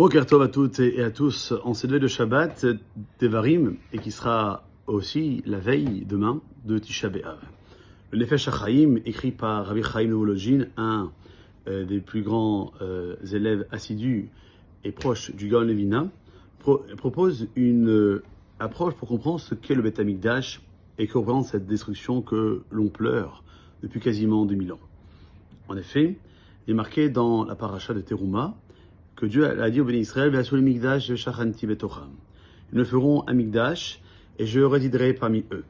Boker Tov à toutes et à tous, en cette veille de Shabbat, Devarim, et qui sera aussi la veille demain de Tisha B'Av. Le Nefesh HaChaim, écrit par Rabbi Chaim de Volojin, un des plus grands élèves assidus et proches du Gaon Levina, propose une approche pour comprendre ce qu'est le Beth Amikdash et comprendre cette destruction que l'on pleure depuis quasiment 2000 ans. En effet, il est marqué dans la paracha de Teruma que Dieu a dit au béni Israël, ils me feront un mikdash et je résiderai parmi eux.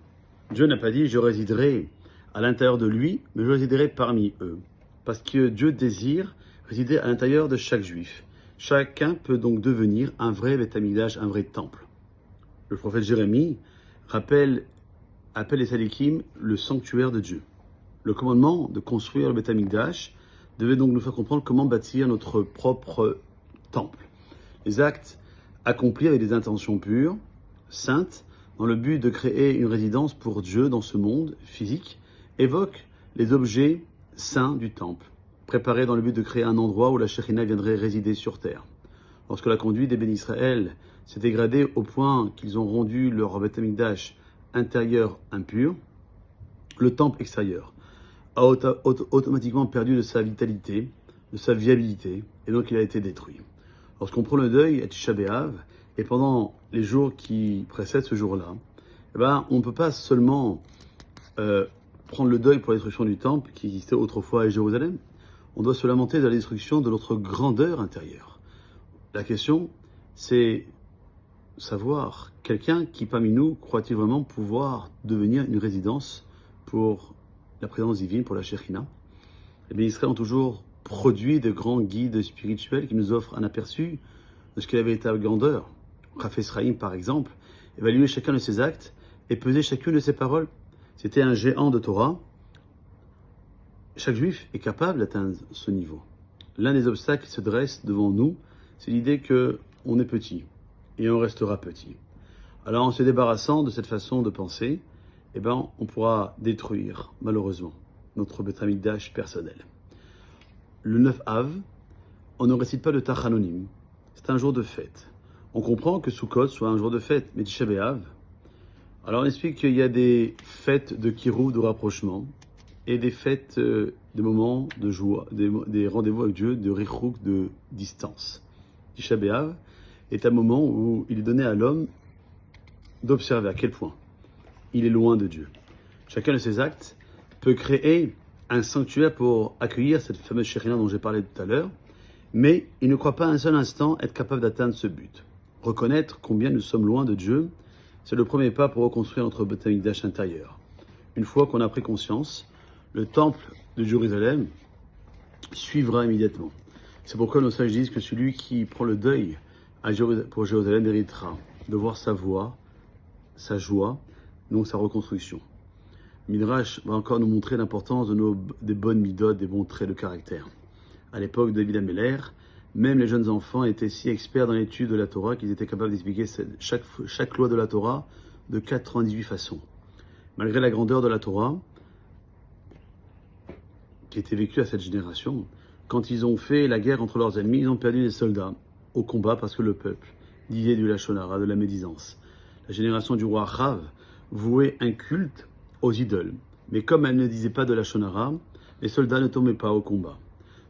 Dieu n'a pas dit je résiderai à l'intérieur de lui, mais je résiderai parmi eux. Parce que Dieu désire résider à l'intérieur de chaque juif. Chacun peut donc devenir un vrai Beth Amikdash, un vrai temple. Le prophète Jérémie appelle les Sadikim le sanctuaire de Dieu. Le commandement de construire le Beth Amikdash devait donc nous faire comprendre comment bâtir notre propre temple. Les actes accomplis avec des intentions pures, saintes, dans le but de créer une résidence pour Dieu dans ce monde physique, évoquent les objets saints du temple, préparés dans le but de créer un endroit où la Shekhinah viendrait résider sur terre. Lorsque la conduite des bénis Israël s'est dégradée au point qu'ils ont rendu leur Beth Amikdash intérieur impur, le temple extérieur a automatiquement perdu de sa vitalité, de sa viabilité, et donc il a été détruit. Lorsqu'on prend le deuil à Tisha B'Av, et pendant les jours qui précèdent ce jour-là, on ne peut pas seulement prendre le deuil pour la destruction du temple qui existait autrefois à Jérusalem. On doit se lamenter de la destruction de notre grandeur intérieure. La question, c'est savoir, quelqu'un qui parmi nous croit-il vraiment pouvoir devenir une résidence pour la présence divine, pour la Shekhinah? Les bénis Israël ont toujours produit de grands guides spirituels qui nous offrent un aperçu de ce qu'est la véritable grandeur. Chafetz Chaim, par exemple, évaluait chacun de ses actes et pesait chacune de ses paroles. C'était un géant de Torah. Chaque juif est capable d'atteindre ce niveau. L'un des obstacles qui se dresse devant nous, c'est l'idée qu'on est petit et on restera petit. Alors en se débarrassant de cette façon de penser, on pourra détruire, malheureusement, notre Beth Amikdash personnel. Le 9 Av, on ne récite pas le Tachanonim. C'est un jour de fête. On comprend que Sukkot soit un jour de fête, mais Tisha B'Av. Alors on explique qu'il y a des fêtes de Kiruv, de rapprochement, et des fêtes, des moments de joie, des rendez-vous avec Dieu, de Richouk, de distance. Tisha B'Av est un moment où il est donné à l'homme d'observer à quel point il est loin de Dieu. Chacun de ses actes peut créer un sanctuaire pour accueillir cette fameuse Shekhinah dont j'ai parlé tout à l'heure, mais il ne croit pas un seul instant être capable d'atteindre ce but. Reconnaître combien nous sommes loin de Dieu, c'est le premier pas pour reconstruire notre Beth Amikdash intérieur. Une fois qu'on a pris conscience, le temple de Jérusalem suivra immédiatement. C'est pourquoi nos sages disent que celui qui prend le deuil pour Jérusalem méritera de voir sa voix, sa joie, donc sa reconstruction. Midrash va encore nous montrer l'importance des bonnes midot, des bons traits de caractère. À l'époque de David Améler, même les jeunes enfants étaient si experts dans l'étude de la Torah qu'ils étaient capables d'expliquer chaque loi de la Torah de 98 façons. Malgré la grandeur de la Torah, qui était vécue à cette génération, quand ils ont fait la guerre contre leurs ennemis, ils ont perdu des soldats au combat parce que le peuple disait du lashon hara, de la médisance. La génération du roi Achav vouait un culte aux idoles. Mais comme elle ne disait pas de lashon hara, les soldats ne tombaient pas au combat.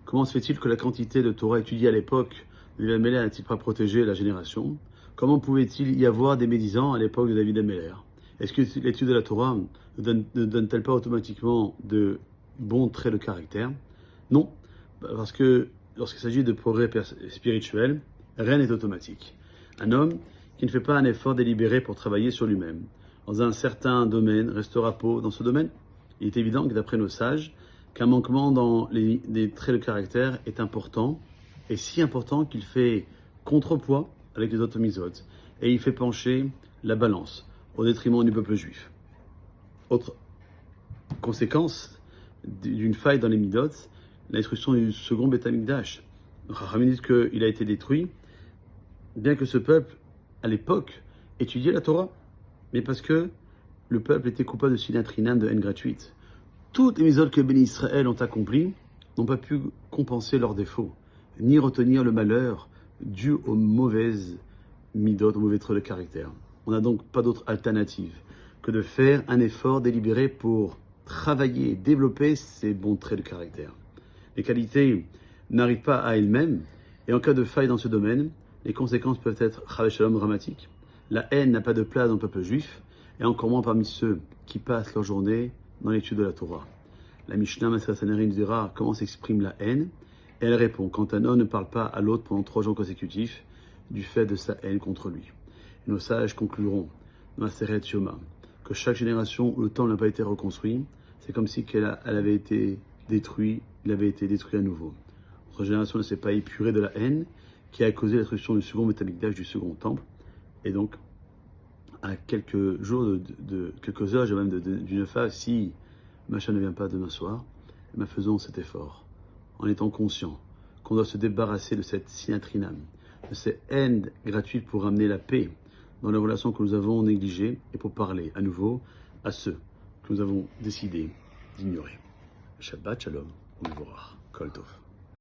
Comment se fait-il que la quantité de Torah étudiée à l'époque de David Améler n'a-t-il pas protégé la génération? Comment pouvait-il y avoir des médisants à l'époque de David Améler? Est-ce que l'étude de la Torah ne donne-t-elle pas automatiquement de bons traits de caractère? Non, parce que lorsqu'il s'agit de progrès spirituel, rien n'est automatique. Un homme qui ne fait pas un effort délibéré pour travailler sur lui-même, dans un certain domaine, restera pauvre dans ce domaine. Il est évident que d'après nos sages, qu'un manquement dans les traits de caractère est important, et si important qu'il fait contrepoids avec les autres misotes, et il fait pencher la balance au détriment du peuple juif. Autre conséquence d'une faille dans les midotes, la destruction du second Beth Amikdash. Rachamim dit qu'il a été détruit, bien que ce peuple, à l'époque, étudiait la Torah, mais parce que le peuple était coupable de sinatrinam, de haine gratuite. Toutes les misotes que bénis Israël ont accomplies n'ont pas pu compenser leurs défauts, ni retenir le malheur dû aux mauvaises midot, aux mauvais traits de caractère. On n'a donc pas d'autre alternative que de faire un effort délibéré pour travailler et développer ces bons traits de caractère. Les qualités n'arrivent pas à elles-mêmes, et en cas de faille dans ce domaine, les conséquences peuvent être Chave Shalom dramatiques. La haine n'a pas de place dans le peuple juif, et encore moins parmi ceux qui passent leur journée dans l'étude de la Torah. La Mishnah Masechet Sanhedrin dira comment s'exprime la haine, et elle répond quand un homme ne parle pas à l'autre pendant 3 jours consécutifs du fait de sa haine contre lui. Et nos sages concluront dans la Masechet Yoma que chaque génération où le temple n'a pas été reconstruit, c'est comme si elle avait été détruite, il avait été détruit à nouveau. Notre génération ne s'est pas épurée de la haine qui a causé la destruction du second Beth Amikdash, du second temple, et donc à quelques jours quelques heures, même d'une phase, si Macha ne vient pas demain soir, faisons cet effort, en étant conscient qu'on doit se débarrasser de cette sinatrinam, de cette haine gratuite pour ramener la paix dans les relations que nous avons négligées et pour parler à nouveau à ceux que nous avons décidé d'ignorer. Shabbat Shalom, U'Mevorach, Kol Tov.